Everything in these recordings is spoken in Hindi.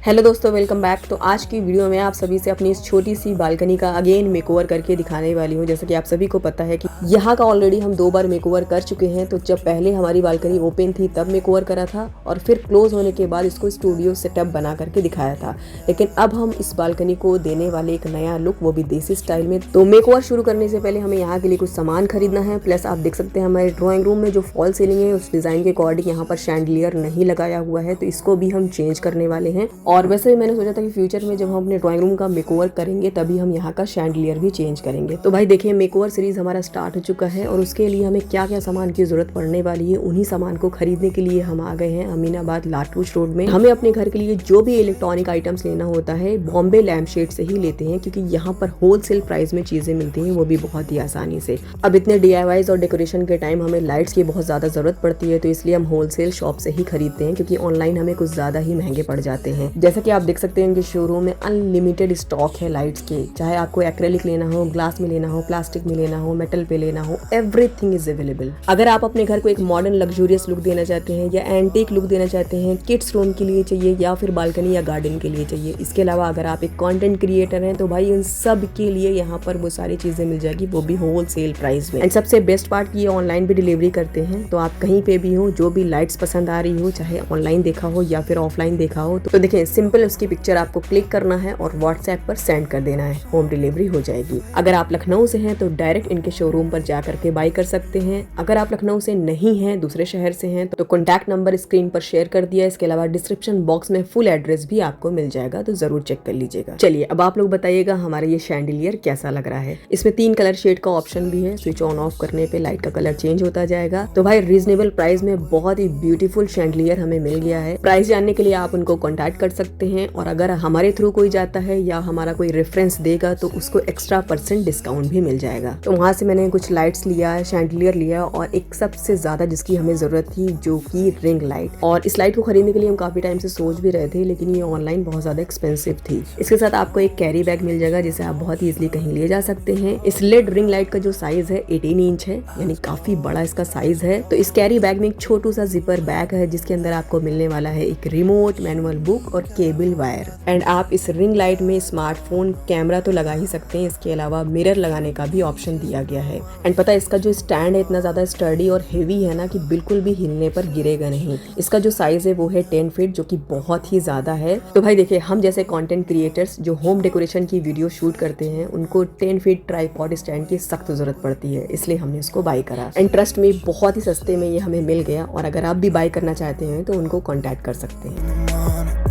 हेलो दोस्तों, वेलकम बैक। तो आज की वीडियो में आप सभी से अपनी इस छोटी सी बालकनी का अगेन मेकओवर करके दिखाने वाली हूँ। जैसा कि आप सभी को पता है कि यहाँ का ऑलरेडी हम 2 बार मेकओवर कर चुके हैं। तो जब पहले हमारी बालकनी ओपन थी तब मेकओवर करा था और फिर क्लोज होने के बाद इसको स्टूडियो सेटअप बना करके दिखाया था। लेकिन अब हम इस बालकनी को देने वाले एक नया लुक, वो भी देसी स्टाइल में। तो मेकओवर शुरू करने से पहले हमें यहाँ के लिए कुछ सामान खरीदना है। प्लस आप देख सकते हैं हमारे ड्राइंग रूम में जो फॉल सीलिंग है उस डिजाइन के अकॉर्डिंग यहाँ पर शैंडलियर नहीं लगाया हुआ है, तो इसको भी हम चेंज करने वाले हैं। और वैसे मैंने सोचा था कि फ्यूचर में जब हम अपने ड्राइंग रूम का मेकओवर करेंगे तभी हम यहाँ का शैंडलियर भी चेंज करेंगे। तो भाई देखिए, मेकओवर सीरीज हमारा स्टार्ट हो चुका है और उसके लिए हमें क्या क्या सामान की जरूरत पड़ने वाली है, उन्हीं सामान को खरीदने के लिए हम आ गए हैं अमीनाबाद लाटूश रोड में। हमें अपने घर के लिए जो भी इलेक्ट्रॉनिक आइटम्स लेना होता है बॉम्बे लैम्प शेड से ही लेते हैं, क्योंकि यहाँ पर होलसेल प्राइस में चीजें मिलती हैं, वो भी बहुत ही आसानी से। अब इतने DIYs और डेकोरेशन के टाइम हमें लाइट्स की बहुत ज्यादा जरूरत पड़ती है, तो इसलिए हम होलसेल शॉप से ही खरीदते हैं, क्योंकि ऑनलाइन हमें कुछ ज्यादा ही महंगे पड़ जाते हैं। जैसा कि आप देख सकते हैं कि शोरूम में अनलिमिटेड स्टॉक है लाइट्स के। चाहे आपको एक्रेलिक लेना हो, ग्लास में लेना हो, प्लास्टिक में लेना हो, मेटल पे लेना हो, एवरीथिंग इज अवेलेबल। अगर आप अपने घर को एक मॉडर्न लग्जूरियस लुक देना चाहते हैं या एंटीक लुक देना चाहते हैं, किड्स रूम के लिए चाहिए या फिर बालकनी या गार्डन के लिए चाहिए, इसके अलावा अगर आप एक कंटेंट क्रिएटर हैं तो भाई इन सब के लिए यहाँ पर वो सारी चीजें मिल जाएगी, वो भी होलसेल प्राइस में। एंड सबसे बेस्ट पार्ट की ऑनलाइन भी डिलीवरी करते हैं, तो आप कहीं पे भी हो, जो भी लाइट्स पसंद आ रही हो, चाहे ऑनलाइन देखा हो या फिर ऑफलाइन देखा हो, तो देखिए सिंपल उसकी पिक्चर आपको क्लिक करना है और व्हाट्सएप पर सेंड कर देना है, होम डिलीवरी हो जाएगी। अगर आप लखनऊ से हैं तो डायरेक्ट इनके शोरूम पर जा करके बाई कर सकते हैं। अगर आप लखनऊ से नहीं हैं, दूसरे शहर से हैं, तो कॉन्टैक्ट नंबर स्क्रीन पर शेयर कर दिया। इसके अलावा डिस्क्रिप्शन बॉक्स में फुल एड्रेस भी आपको मिल जाएगा, तो जरूर चेक कर लीजिएगा। चलिए अब आप लोग बताइएगा हमारा ये शैंडलियर कैसा लग रहा है। इसमें 3 कलर शेड का ऑप्शन भी है, स्विच ऑन ऑफ करने पे लाइट का कलर चेंज होता जाएगा। तो भाई रीजनेबल प्राइस में बहुत ही ब्यूटीफुल शैंडलियर हमें मिल गया है। प्राइस जानने के लिए आप उनको कॉन्टैक्ट कर सकते हैं, और अगर हमारे थ्रू कोई जाता है या हमारा कोई रेफरेंस देगा तो उसको एक्स्ट्रा % डिस्काउंट भी मिल जाएगा। तो वहां से मैंने कुछ लाइट्स लिया, शैंडलियर लिया, और एक सबसे ज्यादा जिसकी हमें जरूरत थी जो कि रिंग लाइट। और इस लाइट को खरीदने के लिए हम काफी टाइम से सोच भी रहे थे, लेकिन ये ऑनलाइन बहुत ज्यादा एक्सपेंसिव थी। इसके साथ आपको एक कैरी बैग मिल जाएगा जिसे आप बहुत ही इजिली कहीं ले जा सकते हैं। इस लेड रिंग लाइट का जो साइज है 18 इंच है, यानी काफी बड़ा इसका साइज है। तो इस कैरी बैग में एक छोटू सा जिपर बैग है जिसके अंदर आपको मिलने वाला है एक रिमोट, मैनुअल बुक और केबल वायर। एंड आप इस रिंग लाइट में स्मार्टफोन कैमरा तो लगा ही सकते हैं, इसके अलावा मिरर लगाने का भी ऑप्शन दिया गया है। एंड पता है इसका जो स्टैंड है इतना ज्यादा स्टर्डी और हेवी है ना कि बिल्कुल भी हिलने पर गिरेगा नहीं। इसका जो साइज है वो है 10 फीट, जो कि बहुत ही ज्यादा है। तो भाई देखिए, हम जैसे कंटेंट क्रिएटर्स जो होम डेकोरेशन की वीडियो शूट करते हैं उनको 10 फीट ट्राइपॉड स्टैंड की सख्त जरूरत पड़ती है, इसलिए हमने इसको बाय करा। एंड ट्रस्ट में बहुत ही सस्ते में ये हमें मिल गया, और अगर आप भी बाय करना चाहते हैं तो उनको कॉन्टैक्ट कर सकते हैं।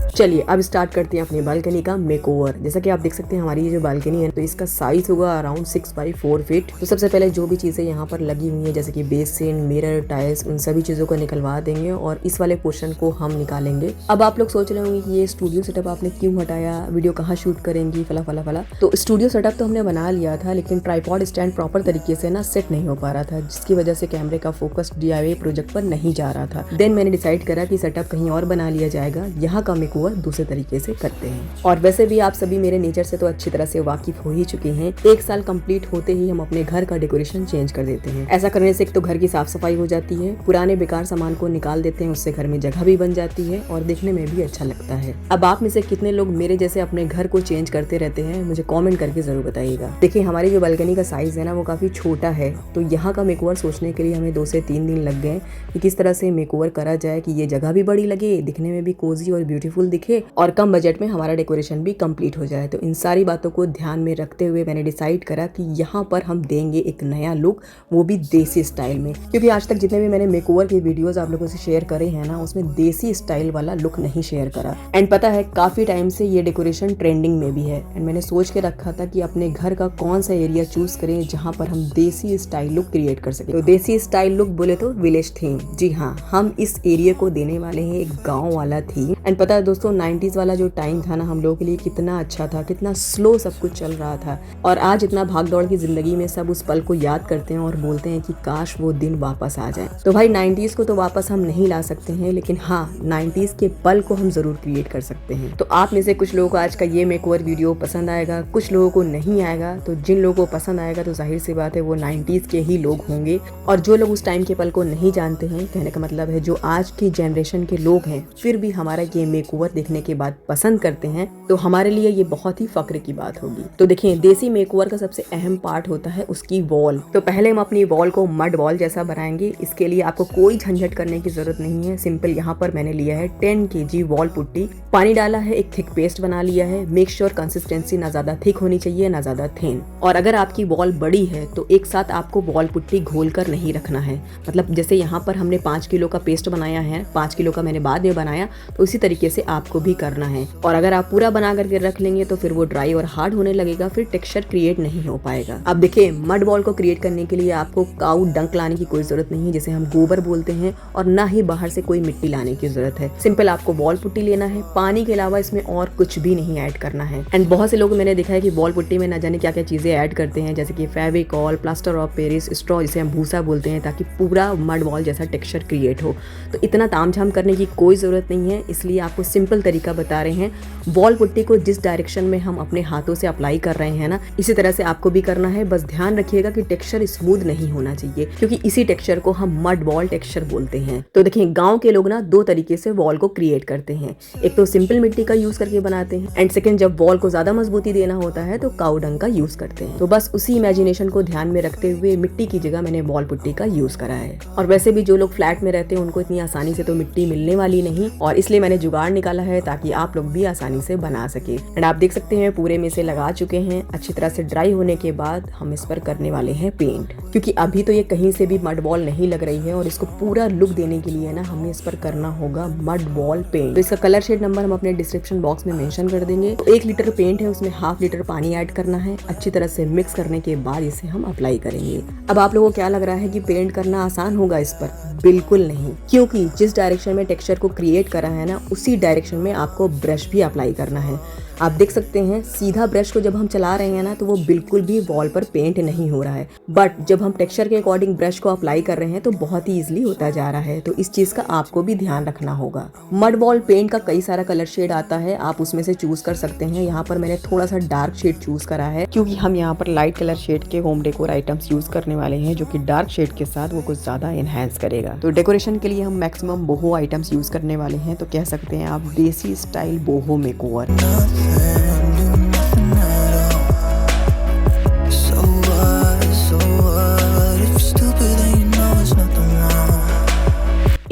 चलिए अब स्टार्ट करते हैं अपनी बालकनी का मेकओवर। जैसा कि आप देख सकते हैं हमारी ये जो बालकनी है तो इसका साइज होगा अराउंड 6 बाई 4 फीट। तो सबसे पहले जो भी चीजें यहाँ पर लगी हुई है जैसे कि बेसिन, मिरर, टाइल्स, उन सभी चीजों को निकलवा देंगे और इस वाले पोर्शन को हम निकालेंगे। अब आप लोग सोच रहे होंगे कि ये स्टूडियो सेटअप आपने क्यों हटाया, वीडियो कहाँ शूट करेंगी, फला फला फला। तो स्टूडियो सेटअप तो हमने बना लिया था, लेकिन ट्राइपॉड स्टैंड प्रॉपर तरीके से ना सेट नहीं हो पा रहा था, जिसकी वजह से कैमरे का फोकस DIY प्रोजेक्ट पर नहीं जा रहा था। देन मैंने डिसाइड करा कि सेटअप कहीं और बना लिया जाएगा, यहाँ का मेकओवर दूसरे तरीके से करते हैं। और वैसे भी आप सभी मेरे नेचर से तो अच्छी तरह से वाकिफ हो ही चुके हैं। 1 साल कंप्लीट होते ही हम अपने घर का डेकोरेशन चेंज कर देते हैं। ऐसा करने से एक तो घर की साफ सफाई हो जाती है, पुराने बेकार सामान को निकाल देते हैं, उससे घर में जगह भी बन जाती है और देखने में भी अच्छा लगता है। अब आप में से कितने लोग मेरे जैसे अपने घर को चेंज करते रहते हैं, मुझे कॉमेंट करके जरूर बताइएगा। देखिए हमारी जो बालकनी का साइज है ना वो काफी छोटा है, तो यहाँ का मेकओवर सोचने के लिए हमें 2 से 3 दिन लग गए कि किस तरह से मेकओवर करा जाए कि ये जगह भी बड़ी लगे, दिखने में भी कोजी और ब्यूटीफुल दिखे, और कम बजट में हमारा डेकोरेशन भी कंप्लीट हो जाए। तो इन सारी बातों को ध्यान में रखते हुए मैंने डिसाइड करा कि यहाँ पर हम देंगे एक नया लुक, वो भी देसी स्टाइल में। क्योंकि आज तक जितने भी मैंने मेकओवर के वीडियोस आप लोगों से शेयर करे हैं ना, उसमें देसी स्टाइल वाला लुक नहीं शेयर करा। एंड पता है काफी टाइम से ये डेकोरेशन ट्रेंडिंग में भी है, एंड मैंने सोच के रखा था कि अपने घर का कौन सा एरिया चूज करें जहाँ पर हम देसी स्टाइल लुक क्रिएट कर सके। तो देसी स्टाइल लुक बोले तो विलेज थीम, जी हाँ, हम इस एरिया को देने वाले हैं एक गाँव वाला थीम। एंड पता है दोस्तों, 90s वाला जो टाइम था ना हम लोगों के लिए कितना अच्छा था, कितना स्लो सब कुछ चल रहा था, और आज इतना भाग दौड़ की जिंदगी में सब उस पल को याद करते हैं और बोलते हैं कि काश वो दिन वापस आ जाए। तो भाई 90s को तो वापस हम नहीं ला सकते हैं, लेकिन हाँ 90s के पल को हम जरूर क्रिएट कर सकते हैं। तो आप में से कुछ लोगों को आज का ये मेकओवर वीडियो पसंद आएगा, कुछ लोगों को नहीं आएगा। तो जिन लोगों को पसंद आएगा तो जाहिर सी बात है वो 90s के ही लोग होंगे, और जो लोग उस टाइम के पल को नहीं जानते हैं, कहने का मतलब है जो आज की जनरेशन के लोग हैं, फिर भी हमारा ये मेकओवर देखने के बाद पसंद करते हैं तो हमारे लिए ये बहुत ही फक्र की बात होगी। तो देखिए, देसी मेकओवर का सबसे अहम पार्ट होता है उसकी वॉल। तो पहले हम अपनी वॉल को मड वॉल जैसा बनाएंगे। इसके लिए आपको कोई झंझट करने की जरूरत नहीं है। सिंपल यहाँ पर मैंने लिया है 10 kg वॉल पुट्टी, पानी डाला है, एक थिक पेस्ट बना लिया है। मेक श्योर कंसिस्टेंसी ना ज्यादा थिक होनी चाहिए ना ज्यादा थिन। और अगर आपकी वॉल बड़ी है तो एक साथ आपको वॉल पुट्टी घोल कर नहीं रखना है। मतलब जैसे यहाँ पर हमने 5 किलो का पेस्ट बनाया है, 5 किलो का मैंने बाद में बनाया, तो इसी तरीके से आपको भी करना है। और अगर आप पूरा बना करके रख लेंगे तो फिर वो ड्राई और हार्ड होने लगेगा, फिर टेक्सचर क्रिएट नहीं हो पाएगा। अब देखिए, मड बॉल को क्रिएट करने के लिए आपको काऊ डंक लाने की कोई जरूरत नहीं, जिसे हम गोबर बोलते हैं, और ना ही बाहर से कोई मिट्टी लाने की जरूरत है। सिंपल आपको बॉल पुट्टी लेना है, पानी के अलावा इसमें और कुछ भी नहीं ऐड करना है। एंड बहुत से लोग मैंने देखा है कि बॉल पुट्टी में न जाने क्या क्या चीजें ऐड करते हैं, जैसे कि Fevicol, plaster of Paris, straw जिसे हम भूसा बोलते हैं, ताकि पूरा मड बॉल जैसा टेक्सचर क्रिएट हो। तो इतना तामझाम करने की कोई जरूरत नहीं है, इसलिए आपको सिंपल तरीका बता रहे हैं। बॉल पुट्टी को जिस डायरेक्शन में हम अपने हाथों से अप्लाई कर रहे हैं ना, इसी तरह से आपको भी करना है। बस ध्यान रखिएगा कि टेक्सचर स्मूथ नहीं होना चाहिए, क्योंकि इसी टेक्सचर को हम मड बॉल टेक्सचर बोलते हैं। तो देखिए, गांव के लोग ना 2 तरीके से वॉल को क्रिएट करते हैं। एक तो सिंपल मिट्टी का यूज करके बनाते हैं, एंड सेकंड जब वॉल को ज्यादा मजबूती देना होता है तो काऊ डंग का यूज करते हैं। तो बस उसी इमेजिनेशन को ध्यान में रखते हुए मिट्टी की जगह मैंने बॉल पुट्टी का यूज करा है। और वैसे भी जो लोग फ्लैट में रहते हैं उनको इतनी आसानी से तो मिट्टी मिलने वाली नहीं, और इसलिए मैंने जुगाड़ निकाला है ताकि आप लोग भी आसानी से बना सके। एंड आप देख सकते हैं पूरे में से लगा चुके हैं। अच्छी तरह से ड्राई होने के बाद हम इस पर करने वाले हैं पेंट, क्योंकि अभी तो ये कहीं से भी मड बॉल नहीं लग रही है, और इसको पूरा लुक देने के लिए ना हमें इस पर करना होगा मड बॉल पेंट। तो इसका कलर शेड नंबर हम अपने डिस्क्रिप्शन बॉक्स में मेंशन कर देंगे। तो 1 लीटर पेंट है, उसमें 1/2 लीटर पानी ऐड करना है। अच्छी तरह से मिक्स करने के बाद इसे हम अप्लाई करेंगे। अब आप लोगों को क्या लग रहा है कि पेंट करना आसान होगा इस पर? बिल्कुल नहीं, क्योंकि जिस डायरेक्शन में टेक्सचर को क्रिएट करा है ना, उसी डायरेक्शन में आपको ब्रश भी अप्लाई करना है। आप देख सकते हैं सीधा ब्रश को जब हम चला रहे हैं ना, तो वो बिल्कुल भी वॉल पर पेंट नहीं हो रहा है, बट जब हम टेक्सचर के अकॉर्डिंग ब्रश को अप्लाई कर रहे हैं तो बहुत ही इजीली होता जा रहा है। तो इस चीज का आपको भी ध्यान रखना होगा। मड बॉल पेंट का कई सारा कलर शेड आता है, आप उसमें से चूज कर सकते हैं। यहाँ पर मैंने थोड़ा सा डार्क शेड चूज करा है, क्योंकि हम यहाँ पर लाइट कलर शेड के होम डेकोर आइटम्स यूज करने वाले हैं, जो कि डार्क शेड के साथ वो कुछ ज्यादा एनहांस करेगा। तो डेकोरेशन के लिए हम मैक्सिमम बोहो आइटम्स यूज करने वाले हैं। तो कह सकते हैं आप देसी स्टाइल बोहो मेकओवर।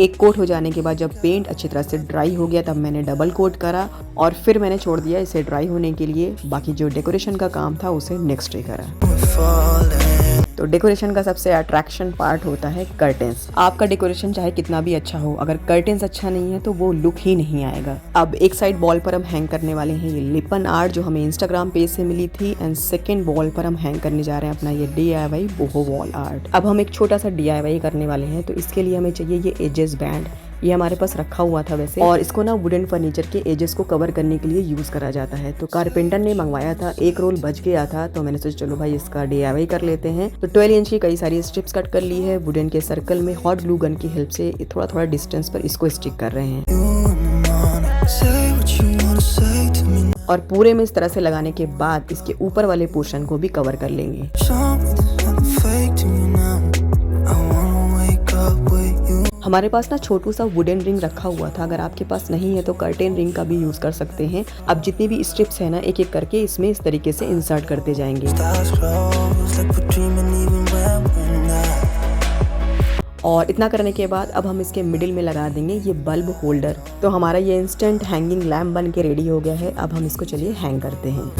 एक कोट हो जाने के बाद जब पेंट अच्छी तरह से ड्राई हो गया, तब मैंने डबल कोट करा और फिर मैंने छोड़ दिया इसे ड्राई होने के लिए। बाकी जो डेकोरेशन का काम था उसे नेक्स्ट डे करा। तो डेकोरेशन का सबसे अट्रैक्शन पार्ट होता है कर्टेंस। आपका डेकोरेशन चाहे कितना भी अच्छा हो, अगर कर्टेंस अच्छा नहीं है तो वो लुक ही नहीं आएगा। अब एक साइड वॉल पर हम हैंग करने वाले हैं ये लिपन आर्ट, जो हमें इंस्टाग्राम पेज से मिली थी, एंड सेकंड वॉल पर हम हैंग करने जा रहे हैं अपना ये DIY बोहो वॉल आर्ट। अब हम एक छोटा सा DIY करने वाले हैं, तो इसके लिए हमें चाहिए ये एजेस बैंड। ये हमारे पास रखा हुआ था वैसे, और इसको ना वुडन फर्नीचर के एजेस को कवर करने के लिए यूज करा जाता है। तो कारपेंटर ने मंगवाया था, 1 रोल बच गया था, तो मैंने सोचा चलो भाई इसका DIY कर लेते हैं। तो 12 इंच की कई सारी स्ट्रिप्स कट कर ली है। वुडन के सर्कल में हॉट ग्लू गन की हेल्प से थोड़ा थोड़ा डिस्टेंस पर इसको स्टिक कर रहे हैं, और पूरे में इस तरह से लगाने के बाद इसके ऊपर वाले पोर्शन को भी कवर कर लेंगे। हमारे पास ना छोटू सा वुडन रिंग रखा हुआ था, अगर आपके पास नहीं है तो कर्टेन रिंग का भी यूज कर सकते हैं। अब जितनी भी स्ट्रिप्स है ना, एक एक करके इसमें इस तरीके से इंसर्ट करते जाएंगे। और इतना करने के बाद अब हम इसके मिडिल में लगा देंगे ये बल्ब होल्डर। तो हमारा ये इंस्टेंट हैंगिंग लैम्प बन के रेडी हो गया है। अब हम इसको चलिए हैंग करते हैं।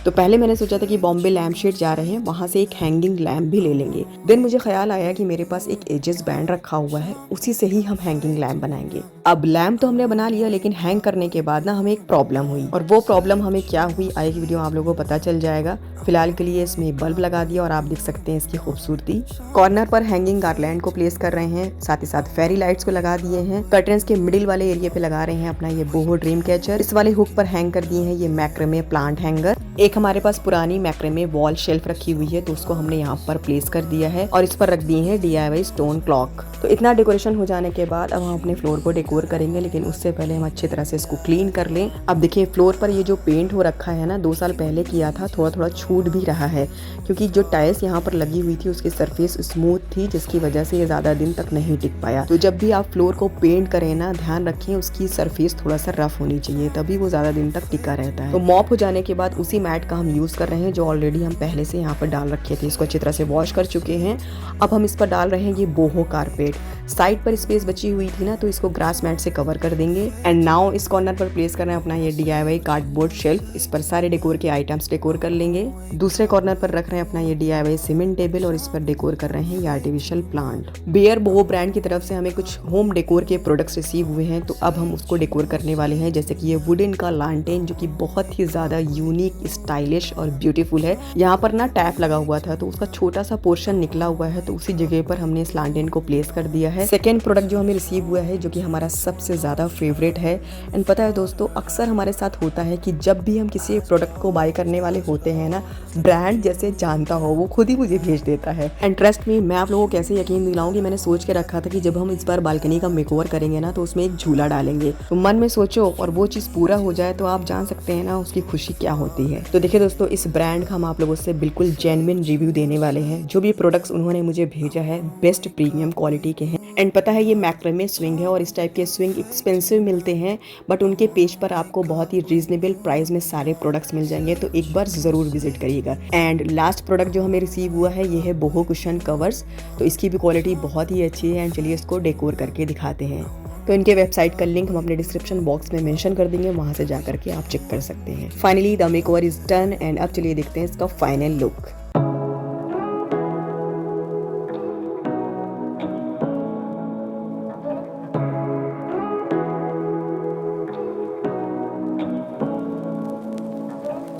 तो पहले मैंने सोचा था कि बॉम्बे लैम्प शेड जा रहे हैं, वहां से एक हैंगिंग लैम्प भी ले लेंगे। देन मुझे ख्याल आया कि मेरे पास एक एजेस बैंड रखा हुआ है, उसी से ही हम हैंगिंग लैम्प बनाएंगे। अब लैम्प तो हमने बना लिया, लेकिन हैंग करने के बाद ना हमें एक प्रॉब्लम हुई, और वो प्रॉब्लम हमें क्या हुई आएगी वीडियो में आप लोगों को पता चल जाएगा। फिलहाल के लिए इसमें बल्ब लगा दिया और आप देख सकते हैं इसकी खूबसूरती। कॉर्नर पर हैंगिंग गार्लैंड को प्लेस कर रहे हैं, साथ ही साथ फेरी लाइट्स को लगा दिए हैं। कर्टन्स के मिडिल वाले एरिया पे लगा रहे हैं अपना ये बोहो ड्रीम कैचर। इस वाले हुक पर हैंग कर दिए हैं ये मैक्रेमे प्लांट हैंगर। एक हमारे पास पुरानी मैक्रेमे वॉल शेल्फ रखी हुई है, तो उसको हमने यहाँ पर प्लेस कर दिया है और इस पर रख दिए हैं DIY स्टोन क्लॉक। तो इतना डेकोरेशन हो जाने के बाद अब हम अपने फ्लोर को डेकोर करेंगे, लेकिन उससे पहले हम अच्छी तरह से इसको क्लीन कर लें। अब देखिए फ्लोर पर ये जो पेंट हो रखा है ना, 2 साल पहले किया था, थोड़ा थोड़ा छूट भी रहा है क्योंकि जो टाइल्स यहाँ पर लगी हुई थी उसकी सरफेस स्मूथ थी, जिसकी वजह से ये ज़्यादा दिन तक नहीं टिक पाया। तो जब भी आप फ्लोर को पेंट करें ना, ध्यान रखें उसकी सरफेस थोड़ा सा रफ होनी चाहिए, तभी वो ज़्यादा दिन तक टिका रहता है। तो मॉप हो जाने के बाद उसी मैट का हम यूज़ कर रहे हैं जो ऑलरेडी हम पहले से यहाँ पर डाल रखे थे। इसको अच्छी तरह से वॉश कर चुके हैं। अब हम इस पर डाल रहे हैं ये बोहो कारपेट। साइड पर स्पेस बची हुई थी ना, तो इसको ग्रास मैट से कवर कर देंगे। एंड नाउ इस कॉर्नर पर प्लेस करना है अपना ये DIY कार्डबोर्ड शेल्फ। इस पर सारे डेकोर के आइटम्स डेकोर कर लेंगे। दूसरे कॉर्नर पर रख रहे हैं अपना ये DIY सीमेंट टेबल और इस पर डेकोर कर रहे हैं ये आर्टिफिशियल प्लांट। बेयर बोहो ब्रांड की तरफ से हमें कुछ होम डेकोर के प्रोडक्ट्स रिसीव हुए हैं, तो अब हम उसको डेकोर करने वाले हैं। जैसे कि ये वुडन का लालटेन जो कि बहुत ही ज़्यादा यूनिक, स्टाइलिश और ब्यूटीफुल है। यहाँ पर ना टैप लगा हुआ था, तो उसका छोटा सा पोर्शन निकला हुआ है, तो उसी जगह पर हमने इस लालटेन को प्लेस कर दिया है। सेकेंड प्रोडक्ट जो हमें रिसीव हुआ है, जो कि हमारा सबसे ज़्यादा फेवरेट है। एंड पता है दोस्तों, अक्सर हमारे साथ होता है कि जब भी हम किसी प्रोडक्ट को बाय करने वाले होते हैं ना, ब्रांड जैसे जानता हो वो खुद ही मुझे भेज देता है। एंड ट्रस्ट मी, मैं आप लोगों को कैसे यकीन दिलाऊं कि मैंने सोच के रखा था कि जब हम इस बार बालकनी का मेकओवर करेंगे ना, तो उसमें एक झूला डालेंगे। तो मन में सोचो और वो चीज़ पूरा हो जाए तो आप जान सकते हैं ना उसकी खुशी क्या होती है। तो देखिए दोस्तों, इस ब्रांड का हम आप लोगों से बिल्कुल जेन्युइन रिव्यू देने वाले हैं। जो भी प्रोडक्ट्स उन्होंने मुझे भेजा है बेस्ट प्रीमियम क्वालिटी के हैं। एंड पता है ये मैक्रेमे स्विंग है और इस टाइप के स्विंग एक्सपेंसिव मिलते हैं, बट उनके पेज पर आपको बहुत ही रीजनेबल प्राइस में सारे प्रोडक्ट्स मिल जाएंगे, तो एक बार ज़रूर विजिट करिएगा। एंड लास्ट प्रोडक्ट जो हमें रिसीव हुआ है ये है बोहो कुशन कवर्स। तो इसकी भी क्वालिटी बहुत ही अच्छी है। एंड चलिए इसको डेकोर करके दिखाते हैं। तो इनके वेबसाइट का लिंक हम अपने डिस्क्रिप्शन बॉक्स में मेंशन कर देंगे, वहां से जाकर के आप चेक कर सकते हैं। Finally the makeover is done and अब चलिए देखते हैं इसका final look.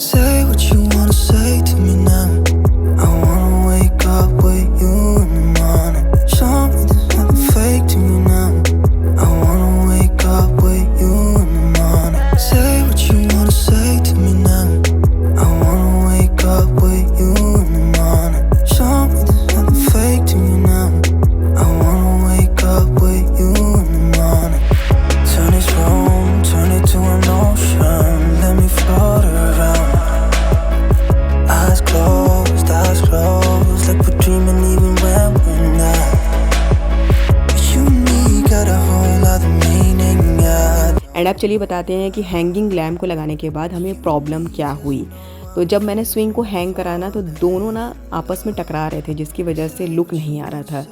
Say what you wanna say to me now. I wanna wake up with you in the morning. Show me there's nothing fake to me now. I wanna wake up with you in the morning. Say what you wanna say to me now. I wanna wake up with you in the morning. Show me there's nothing fake to me now. I wanna wake up with you in the morning. Turn this room, turn it to an ocean. Let me float around. Eyes closed, like we're dreaming even when we're not. You and me got a whole other meaning, yeah. And अब चलिए बताते हैं कि हैंगिंग लैम्प को लगाने के बाद हमें प्रॉब्लम क्या हुई। तो जब मैंने स्विंग को हैंग करा ना, तो दोनों ना आपस में टकरा रहे थे, जिसकी वजह से लुक नहीं आ रहा था।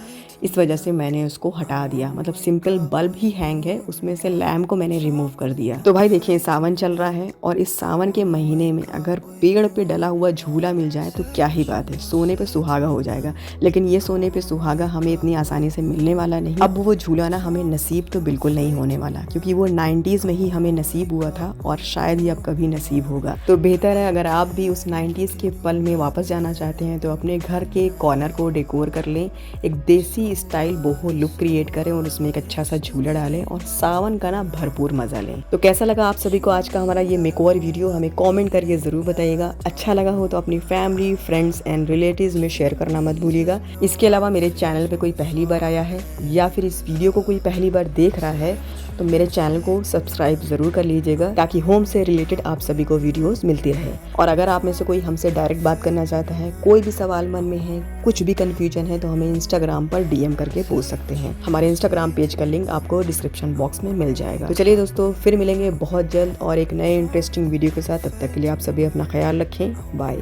इस वजह से मैंने उसको हटा दिया। मतलब सिंपल बल्ब ही हैंग है, उसमें से लैम्प को मैंने रिमूव कर दिया। तो भाई देखिए, सावन चल रहा है और इस सावन के महीने में अगर पेड़ पे डला हुआ झूला मिल जाए तो क्या ही बात है, सोने पे सुहागा हो जाएगा। लेकिन ये सोने पे सुहागा हमें इतनी आसानी से मिलने वाला नहीं। अब वो झूला ना हमें नसीब तो बिल्कुल नहीं होने वाला, क्योंकि वो 90s में ही हमें नसीब हुआ था और शायद ही अब कभी नसीब होगा। तो बेहतर है अगर आप भी उस 90s के पल में वापस जाना चाहते हैं तो अपने घर के कॉर्नर को डेकोर कर लें, एक देसी स्टाइल बोहो लुक क्रिएट करें और उसमें एक अच्छा सा झूला डालें और सावन का ना भरपूर मजा लें। तो कैसा लगा आप सभी को आज का हमारा ये मेकओवर वीडियो, हमें कमेंट करके जरूर बताइएगा। अच्छा लगा हो तो अपनी फैमिली, फ्रेंड्स एंड रिलेटिव्स में शेयर करना मत भूलिएगा। इसके अलावा मेरे चैनल पे कोई पहली बार आया है या फिर इस वीडियो को कोई पहली बार देख रहा है तो मेरे चैनल को सब्सक्राइब जरूर कर लीजिएगा, ताकि होम से रिलेटेड आप सभी को वीडियोस मिलती रहे। और अगर आप में से कोई हमसे डायरेक्ट बात करना चाहता है, कोई भी सवाल मन में है, कुछ भी कंफ्यूजन है, तो हमें इंस्टाग्राम पर DM करके पूछ सकते हैं। हमारे इंस्टाग्राम पेज का लिंक आपको डिस्क्रिप्शन बॉक्स में मिल जाएगा। तो चलिए दोस्तों, फिर मिलेंगे बहुत जल्द और एक नए इंटरेस्टिंग वीडियो के साथ। तब तक के लिए आप सभी अपना ख्याल रखें। बाय।